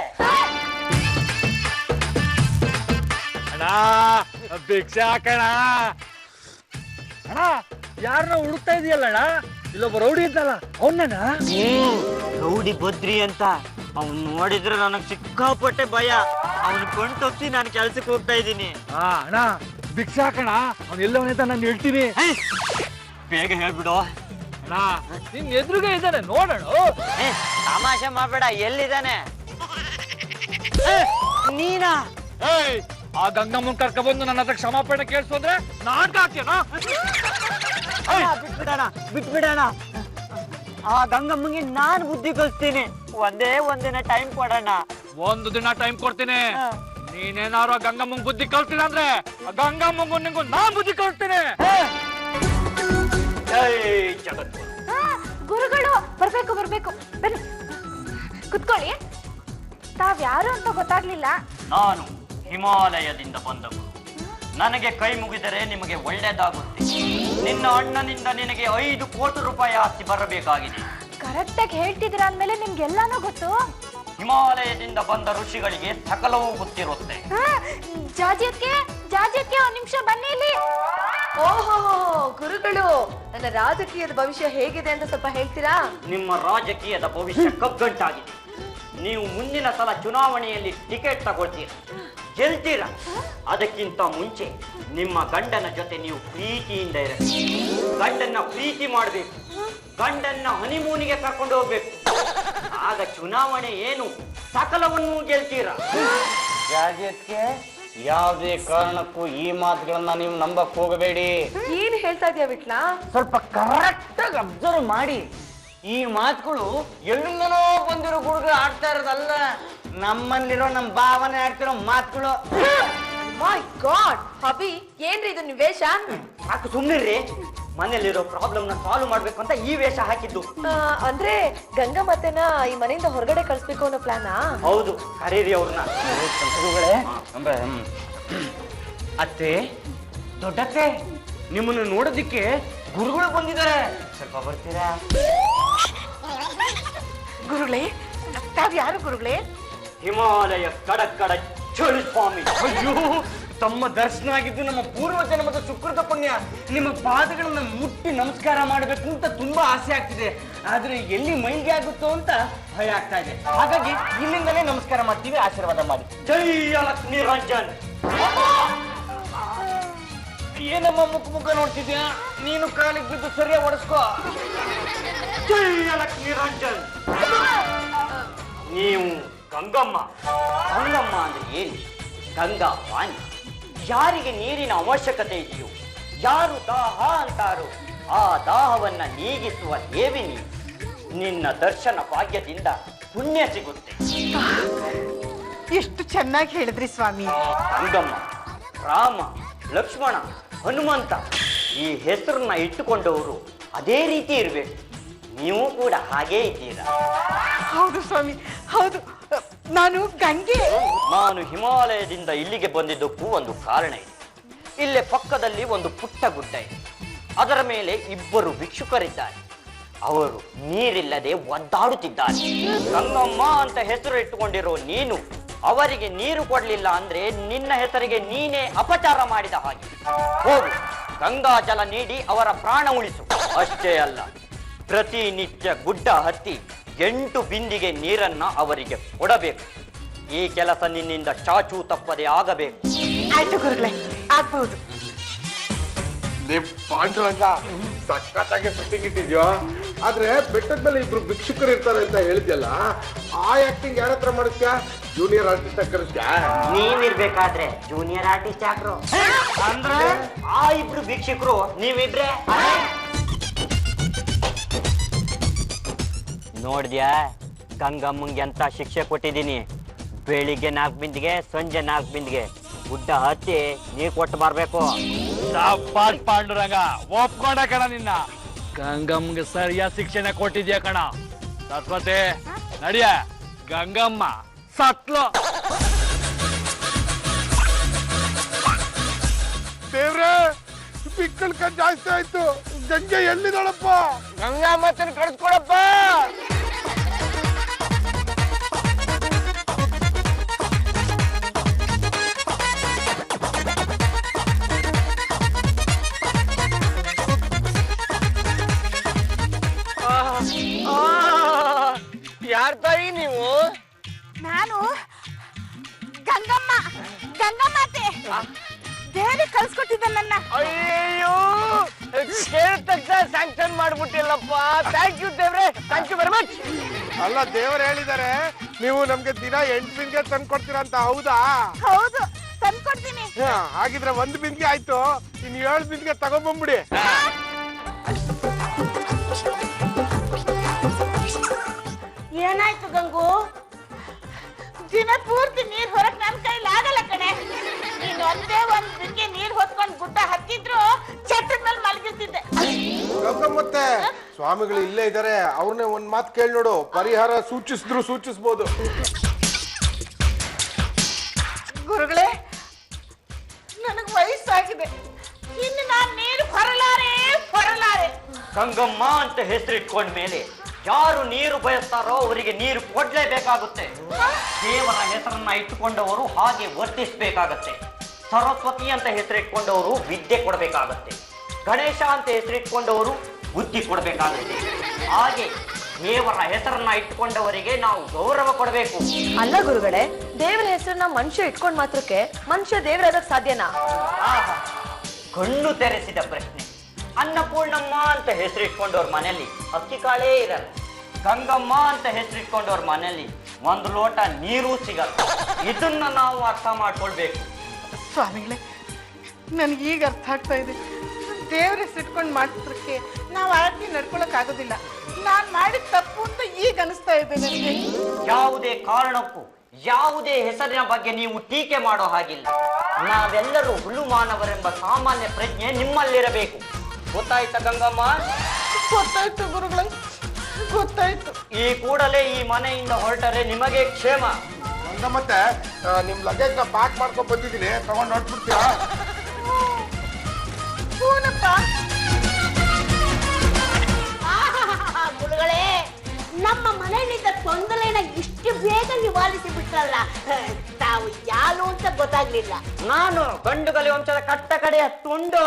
ಅಣ್ಣ ಭಿಕ್ಷೆ ಹಾಕಣ. ಅಣ್ಣ, ಯಾರನ್ನ ಹುಡುಕ್ತಾ ಇದೆಯಲ್ಲ ಅಣ್ಣ? ಇಲ್ಲೊಬ್ಬ ರೌಡಿ ಇದ್ದಲ್ಲ, ಅವನ್ನ ರೌಡಿ ಬದ್ರಿ ಅಂತ. ಅವ್ನು ನೋಡಿದ್ರೆ ನನಗ್ ಸಿಕ್ಕಾಪಟ್ಟೆ ಭಯ. ಅವನು ಕೊಂಡು ತಪ್ಸಿ ನಾನು ಕೆಲ್ಸಕ್ಕೆ ಹೋಗ್ತಾ ಇದ್ದೀನಿ. ಅಣ್ಣ ಭಿಕ್ಷೆ ಹಾಕಣ, ಅವ್ನು ಎಲ್ಲವನೇ ನಾನು ಹೇಳ್ತೀನಿ. ಬೇಗ ಹೇಳ್ಬಿಡು. ಅಣ್ಣ ನಿನ್ ಎದುರುಗೆ ಇದ್ದಾನೆ ನೋಡೋಣ. ತಮಾಷೆ ಮಾಡ್ಬೇಡ, ಎಲ್ಲಿದ್ದಾನೆ? ನೀನಾ? ಏಯ್, ಆ ಗಂಗಮ್ಮನ್ ಕರ್ಕೊಂಡ್ಬಂದು ನನ್ನ ಹತ್ರ ಕ್ಷಮಾಪಣೆ ಕೇಳಿಸೋದ್ರೆ ನಾಟಕ ಹಾಕ್ಯನಾ? ಬಿಟ್ಬಿಡಣ. ಆ ಗಂಗಮ್ಮಂಗೆ ನಾನ್ ಬುದ್ಧಿ ಕಲಿಸ್ತೀನಿ. ಒಂದಿನ ಟೈಮ್ ಕೊಡೋಣ. ಒಂದು ದಿನ ಟೈಮ್ ಕೊಡ್ತೀನಿ. ನೀನೇನಾರು ಗಂಗಮ್ಮಂಗ್ ಬುದ್ಧಿ ಕಲ್ತಿಲ್ಲ ಅಂದ್ರೆ ಆ ಗಂಗಮ್ಮಂಗು ನಿಂಗು ನಾನ್ ಬುದ್ಧಿ ಕಲಿಸ್ತೀನಿ. ಗುರುಗಳು ಬರ್ಬೇಕು ಬನ್ನಿ ಕುತ್ಕೊಳ್ಳಿ. ತಾವ್ಯಾರು ಅಂತ ಗೊತ್ತಾಗ್ಲಿಲ್ಲ. ನಾನು ಹಿಮಾಲಯದಿಂದ ಬಂದವರು. ನನಗೆ ಕೈ ಮುಗಿದರೆ ನಿಮಗೆ ಒಳ್ಳೇದಾಗುತ್ತೆ. ನಿನ್ನ ಅಣ್ಣನಿಂದ ನಿನಗೆ 5 ಕೋಟಿ ರೂಪಾಯಿ ಆಸ್ತಿ ಬರಬೇಕಾಗಿದೆ. ಕರೆಕ್ಟ್ ಆಗಿ ಹೇಳ್ತಿದ್ದೀರಾ ಅಂದ್ಮೇಲೆ ನಿಮ್ಗೆಲ್ಲಾನು ಗೊತ್ತು. ಹಿಮಾಲಯದಿಂದ ಬಂದ ಋಷಿಗಳಿಗೆ ಸಕಲವೂ ಗೊತ್ತಿರುತ್ತೆ. ಜಾಜ್ಯಕ್ಕೆ ಒಂದ್ ನಿಮಿಷ ಬನ್ನಿ ಇಲ್ಲಿ. ಓಹೋ ಗುರುಗಳು, ನನ್ನ ರಾಜಕೀಯದ ಭವಿಷ್ಯ ಹೇಗಿದೆ ಅಂತ ಸ್ವಲ್ಪ ಹೇಳ್ತೀರಾ? ನಿಮ್ಮ ರಾಜಕೀಯದ ಭವಿಷ್ಯ ಕಗ್ಗಂಟಾಗಿದೆ. ನೀವು ಮುಂದಿನ ಸಲ ಚುನಾವಣೆಯಲ್ಲಿ ಟಿಕೆಟ್ ತಗೊಳ್ತೀರಾ, ಗೆಲ್ತೀರಾ. ಅದಕ್ಕಿಂತ ಮುಂಚೆ ನಿಮ್ಮ ಗಂಡನ ಜೊತೆ ನೀವು ಪ್ರೀತಿಯಿಂದ ಇರಬೇಕು. ಗಂಡನ್ನ ಪ್ರೀತಿ ಮಾಡಬೇಕು. ಗಂಡನ್ನ ಹನಿಮೂನಿಗೆ ಕರ್ಕೊಂಡು ಹೋಗ್ಬೇಕು. ಆಗ ಚುನಾವಣೆ ಏನು ಸಕಲವನ್ನು ಗೆಲ್ತೀರಾ. ರಾಜ್ಯಕ್ಕೆ ಯಾವುದೇ ಕಾರಣಕ್ಕೂ ಈ ಮಾತುಗಳನ್ನ ನೀವು ನಂಬಕ್ ಹೋಗಬೇಡಿ. ಏನ್ ಹೇಳ್ತಾ ಇದೀಯ ವಿಟ್ಲ? ಸ್ವಲ್ಪ ಕರೆಕ್ಟ್ ಆಗಿ ಅಬ್ಸರ್ವ್ ಮಾಡಿ. ಈ ಮಾತುಗಳು ಎಲ್ಲಿಂದನೋ ಬಂದಿರೋ ಹುಡುಗರು ಆಡ್ತಾ ಇರೋದಲ್ಲ, ನಮ್ಮಲ್ಲಿರೋ ನಮ್ಮ ಭಾವನೆ ಆಡ್ತಿರೋ ಮಾತುಗಳು. ಮೈ ಗಾಡ್, ಹಬಿ ಏನ್ರಿ ಇದು ನಿವೇಶ? ಸಾಕು ಸುಮ್ಮನಿರ್ರಿ. ಮನೆಯಲ್ಲಿರೋ ಪ್ರಾಬ್ಲಮ್ ನ ಸಾಲ್ವ್ ಮಾಡ್ಬೇಕು ಅಂತ ಈ ವೇಷ ಹಾಕಿದ್ದು. ಅಂದ್ರೆ ಗಂಗಮ್ಮತ್ತನ ಈ ಮನೆಯಿಂದ ಹೊರಗಡೆ ಕಳ್ಸ್ಬೇಕು ಅನ್ನೋ ಪ್ಲಾನಾ? ಹೌದು, ಕರೀರಿ ಅವ್ರನ್ನ. ಅತ್ತೆ, ದೊಡ್ಡತ್ತೆ, ನಿಮ್ಮನ್ನು ನೋಡೋದಿಕ್ಕೆ ಗುರುಗಳು ಬಂದಿದ್ದಾರೆ. ಸ್ವಲ್ಪ ಬರ್ತೀರಾ? ಗುರುಗಳೇ, ತಾವ್ಯಾರು ಗುರುಗಳೇ? ಹಿಮಾಲಯ ಕಡ ಚಳಿ ಸ್ವಾಮಿ. ಅಯ್ಯೋ, ತಮ್ಮ ದರ್ಶನ ಆಗಿದ್ದು ನಮ್ಮ ಪೂರ್ವ ಜನ್ಮದ ಸುಕೃತ ಪುಣ್ಯ. ನಿಮ್ಮ ಪಾದಗಳನ್ನ ಮುಟ್ಟಿ ನಮಸ್ಕಾರ ಮಾಡಬೇಕು ಅಂತ ತುಂಬಾ ಆಸೆ ಆಗ್ತಿದೆ. ಆದ್ರೆ ಎಲ್ಲಿ ಮೈಲ್ಗೆ ಆಗುತ್ತೋ ಅಂತ ಭಯ ಆಗ್ತಾ ಇದೆ. ಹಾಗಾಗಿ ಇಲ್ಲಿಂದಲೇ ನಮಸ್ಕಾರ ಮಾಡ್ತೀವಿ, ಆಶೀರ್ವಾದ ಮಾಡಿ. ಜೈ ಲಕ್ಷ್ಮೀ ರಂಜನ್. ಏನಮ್ಮ ಮುಖ ನೋಡ್ತಿದ್ಯಾ? ನೀನು ಕಾಲಿಗೆ ಬಿದ್ದು ಸರಿಯಾಗಿ ಒಡಿಸ್ಕೋ. ಜೈ ಲಕ್ಷ್ಮೀ ರಂಜನ್. ನೀವು ಗಂಗಮ್ಮ ಅಂದ್ರೆ ಏನು? ಗಂಗಾ ವಾಣಿ. ಯಾರಿಗೆ ನೀರಿನ ಅವಶ್ಯಕತೆ ಇದೆಯೋ, ಯಾರು ದಾಹ ಅಂತಾರೋ ಆ ದಾಹವನ್ನ ನೀಗಿಸುವ ದೇವಿ ನೀನು. ನಿನ್ನ ದರ್ಶನ ಭಾಗ್ಯದಿಂದ ಪುಣ್ಯ ಸಿಗುತ್ತೆ. ಎಷ್ಟು ಚೆನ್ನಾಗಿ ಹೇಳಿದ್ರಿ ಸ್ವಾಮಿ. ಗಂಗಮ್ಮ, ರಾಮ, ಲಕ್ಷ್ಮಣ, ಹನುಮಂತ ಈ ಹೆಸರನ್ನ ಇಟ್ಟುಕೊಂಡವರು ಅದೇ ರೀತಿ ಇರಬೇಕು. ನೀವು ಕೂಡ ಹಾಗೇ ಇದ್ದೀರಾ. ಹೌದು ಸ್ವಾಮಿ, ಹೌದು. ನಾನು ಗಂಗೆ. ನಾನು ಹಿಮಾಲಯದಿಂದ ಇಲ್ಲಿಗೆ ಬಂದಿದ್ದಕ್ಕೂ ಒಂದು ಕಾರಣ ಇದೆ. ಇಲ್ಲೇ ಪಕ್ಕದಲ್ಲಿ ಒಂದು ಪುಟ್ಟ ಗುಡ್ಡ ಇದೆ. ಅದರ ಮೇಲೆ 2 ಭಿಕ್ಷುಕರಿದ್ದಾರೆ. ಅವರು ನೀರಿಲ್ಲದೆ ಒದ್ದಾಡುತ್ತಿದ್ದಾರೆ. ಗಂಗಮ್ಮ ಅಂತ ಹೆಸರು ಇಟ್ಟುಕೊಂಡಿರೋ ನೀನು ಅವರಿಗೆ ನೀರು ಕೊಡ್ಲಿಲ್ಲ ಅಂದ್ರೆ ನಿನ್ನ ಹೆಸರಿಗೆ ನೀನೇ ಅಪಚಾರ ಮಾಡಿದ ಹಾಗೆ. ಹೋಗು, ಗಂಗಾ ಜಲ ನೀಡಿ ಅವರ ಪ್ರಾಣ ಉಳಿಸು. ಅಷ್ಟೇ ಅಲ್ಲ, ಪ್ರತಿನಿತ್ಯ ಗುಡ್ಡ ಹತ್ತಿ 8 ಬಿಂದಿಗೆ ನೀರನ್ನ ಅವರಿಗೆ ಕೊಡಬೇಕು. ಈ ಕೆಲಸ ನಿನ್ನಿಂದ ಚಾಚೂ ತಪ್ಪದೆ ಆಗಬೇಕು. ಆಯ್ತು ಗುರುಗಳೇ, ಆಗ್ಬಹುದು. ನಿಮ್ ಪಾಂಡುರಂಗ ಸಖತ್ತಾಗಿ ಫಿಟ್ಟಿಂಗ್ ಇಟ್ಟಿದ್ಯೋ. ಆದ್ರೆ ಬೆಟ್ಟದ ಮೇಲೆ 2 ಭಿಕ್ಷುಕರು ಇರ್ತಾರೆ ಅಂತ ಹೇಳಿದ್ಯಲ್ಲ, ಆ ಆಕ್ಟಿಂಗ್ ಯಾರ ಹತ್ರ ಮಾಡಿಸ್ತ್ಯಾ? ಜೂನಿಯರ್ ಆರ್ಟಿಸ್ಟ್ ಕರೆಸ್ತ್ಯಾ? ನೀವಿರ್ಬೇಕಾದ್ರೆ ಜೂನಿಯರ್ ಆರ್ಟಿಸ್ಟ್ ಯಾಕ್ರು? ಅಂದ್ರೆ ಆ 2 ಭಿಕ್ಷುಕರು ನೀವಿಬ್ರೆ. ನೋಡ್ದ್ಯಾ, ಗಂಗಮ್ಮಂಗೆ ಅಂತ ಶಿಕ್ಷೆ ಕೊಟ್ಟಿದ್ದೀನಿ. ಬೆಳಿಗ್ಗೆ 4 ಬಿಂದಿಗೆ, ಸಂಜೆ 4 ಬಿಂದಿಗೆ ಗುಡ್ಡ ಹತ್ತಿ ನೀರು ಕೊಟ್ಟು ಬರ್ಬೇಕು. ಪಾಂಡುರಂಗ ಒಪ್ಕೊಂಡ ಕಣ ನಿನ್ನ. ಗಂಗಮ್ಗೆ ಸರಿಯಾದ ಶಿಕ್ಷಣ ಕೊಟ್ಟಿದ್ಯಾ ಕಣ. ಸರಸ್ವತಿ ನಡಿಯ, ಗಂಗಮ್ಮ ಸತ್ಲು. ದೇವ್ರೆ, ಬಿಕ್ಕಲ್ ಜಾಸ್ತಿ ಆಯ್ತು. ಗಂಗೆ ಎಲ್ಲಿದ್ದಾಳಪ್ಪ? ಗಂಗಾ ಮಾತನ್ನ ಕಳಿಸ್ಕೊಡಪ್ಪ. ನಾನು ಗಂಗಮ್ಮ ಕೊಟ್ಟಿದ್ದ ನನ್ನ. ಅಯ್ಯೋ ಕೇಳಿದ ತಕ್ಷಣ ಸ್ಯಾಂಕ್ಷನ್ ಮಾಡ್ಬಿಟ್ಟಿಲ್ಲಪ್ಪ. ಥ್ಯಾಂಕ್ ಯು ದೇವ್ರೆ, ಥ್ಯಾಂಕ್ ಯು ವೆರಿ ಮಚ್. ಅಲ್ಲ, ದೇವ್ರು ಹೇಳಿದ್ದಾರೆ ನೀವು ನಮ್ಗೆ ದಿನ 8 ಬಿಂದಿಗೆ ತಂದು ಕೊಡ್ತೀರಾ ಅಂತ. ಹೌದಾ? ಹೌದು, ತಂದ್ಕೊಡ್ತೀನಿ. ಹಾಗಿದ್ರೆ 1 ಬಿಂದಿಗೆ ಆಯ್ತು, ಇನ್ನು 7 ಬಿಂದಿಗೆ ತಗೊಂಡ್ಬಂದ್ಬಿಡಿ. ಏನಾಯ್ತು ಗಂಗು? ದಿನ ಪೂರ್ತಿ ನೀರ್ ಹೊರಕ್ ನನ್ ಕೈಲಿ ಆಗಲ್ಲ ಕಣೆ. ನೀನ್ ಒಂದೇ ಒಂದ್ ಬಿಂದಿಗೆ ನೀರ್ ಹೊತ್ಕೊಂಡ್ ಗುಡ್ಡ ಹತ್ತಿದ್ರು ಛತ್ರದ ಮೇಲೆ ಮಲಗಿರ್ತಿದ್ದೆ. ಮತ್ತೆ ಸ್ವಾಮಿಗಳು ಇಲ್ಲೇ ಇದ್ದಾರೆ, ಅವ್ರನ್ನೇ ಒಂದ್ ಮಾತು ಕೇಳಿ ನೋಡು, ಪರಿಹಾರ ಸೂಚಿಸ್ಬೋದು. ಗುರುಗಳೇ, ನನಗ್ ವಯಸ್ಸಾಗಿದೆ, ಇನ್ನು ನಾನ್ ನೀರು ಹೊರಲಾರೆ. ಗಂಗಮ್ಮ ಅಂತ ಹೆಸರಿಟ್ಕೊಂಡ ಮೇಲೆ ಯಾರು ನೀರು ಬಯಸ್ತಾರೋ ಅವರಿಗೆ ನೀರು ಕೊಡ್ಲೇಬೇಕಾಗುತ್ತೆ. ದೇವರ ಹೆಸರನ್ನ ಇಟ್ಟುಕೊಂಡವರು ಹಾಗೆ ವರ್ತಿಸಬೇಕಾಗತ್ತೆ. ಸರಸ್ವತಿ ಅಂತ ಹೆಸರಿಟ್ಕೊಂಡವರು ವಿದ್ಯೆ ಕೊಡಬೇಕಾಗತ್ತೆ. ಗಣೇಶ ಅಂತ ಹೆಸರಿಟ್ಕೊಂಡವರು ಬುದ್ಧಿ ಕೊಡಬೇಕಾಗುತ್ತೆ. ಹಾಗೆ ದೇವರ ಹೆಸರನ್ನ ಇಟ್ಕೊಂಡವರಿಗೆ ನಾವು ಗೌರವ ಕೊಡಬೇಕು. ಅಲ್ಲ ಗುರುಗಳೇ, ದೇವರ ಹೆಸರನ್ನ ಮನುಷ್ಯ ಇಟ್ಕೊಂಡ್ ಮಾತ್ರಕ್ಕೆ ಮನುಷ್ಯ ದೇವರಾಗಕ್ ಸಾಧ್ಯನಾ? ಕಣ್ಣು ತೆರೆಸಿದ ಪ್ರಶ್ನೆ. ಅನ್ನಪೂರ್ಣಮ್ಮ ಅಂತ ಹೆಸರಿಟ್ಕೊಂಡವ್ರ ಮನೆಯಲ್ಲಿ ಅಕ್ಕಿ ಕಾಳೇ ಇರಲ್ಲ. ಗಂಗಮ್ಮ ಅಂತ ಹೆಸರಿಟ್ಕೊಂಡವ್ರ ಮನೆಯಲ್ಲಿ 1 ಲೋಟ ನೀರು ಸಿಗಲ್ಲ. ಇದನ್ನ ನಾವು ಅರ್ಥ ಮಾಡ್ಕೊಳ್ಬೇಕು. ಸ್ವಾಮಿಗಳೇ, ನನಗೆ ಈಗ ಅರ್ಥ ಆಗ್ತಾ ಇದೆ. ದೇವ್ರ ಹೆಸರಿಟ್ಕೊಂಡು ಮಾತ್ರಕ್ಕೆ ನಾವು ಆರತಿ ನಡ್ಕೊಳಕ್ ಆಗೋದಿಲ್ಲ. ನಾನ್ ಮಾಡಿದ ತಪ್ಪು ಅಂತ ಈಗ ಅನಿಸ್ತಾ ಇದೆ ನನಗೆ. ಯಾವುದೇ ಕಾರಣಕ್ಕೂ ಯಾವುದೇ ಹೆಸರಿನ ಬಗ್ಗೆ ನೀವು ಟೀಕೆ ಮಾಡೋ ಹಾಗಿಲ್ಲ. ನಾವೆಲ್ಲರೂ ಹುಲ್ಲು ಮಾನವರೆಂಬ ಸಾಮಾನ್ಯ ಪ್ರಜ್ಞೆ ನಿಮ್ಮಲ್ಲಿರಬೇಕು. ಗೊತ್ತಾಯ್ತಾ ಗಂಗಮ್ಮ? ಗೊತ್ತಾಯ್ತು ಗುರುಗಳೇ, ಗೊತ್ತಾಯ್ತು. ಈ ಕೂಡಲೇ ಈ ಮನೆಯಿಂದ ಹೊರಟರೆ ನಿಮಗೆ ಕ್ಷೇಮ. ಮತ್ತೆ ನಿಮ್ ಲಗೇಜ್ ನ ಪ್ಯಾಕ್ ಮಾಡ್ಕೊಂಡ್ ಬಂದಿದ್ದೀನಿ, ತಗೊಂಡ್ ಹೊರಟ್ಬಿಡ್ತೀರಾ? ಗುರುಗಳೇ, ನಮ್ಮ ಮನೆಯಲ್ಲಿದ್ದ ತೊಂದರೆನ ಇಷ್ಟು ಬೇಗ ನಿವಾರಿಸಿ ಬಿಟ್ರಲ್ಲ. ತಾವು ಯಾರು ಅಂತ ಗೊತ್ತಾಗ್ಲಿಲ್ಲ. ನಾನು ಗಂಡುಗಲಿ ವಂಶದ ಕಟ್ಟ ಕಡೆಯ ತುಂಡು.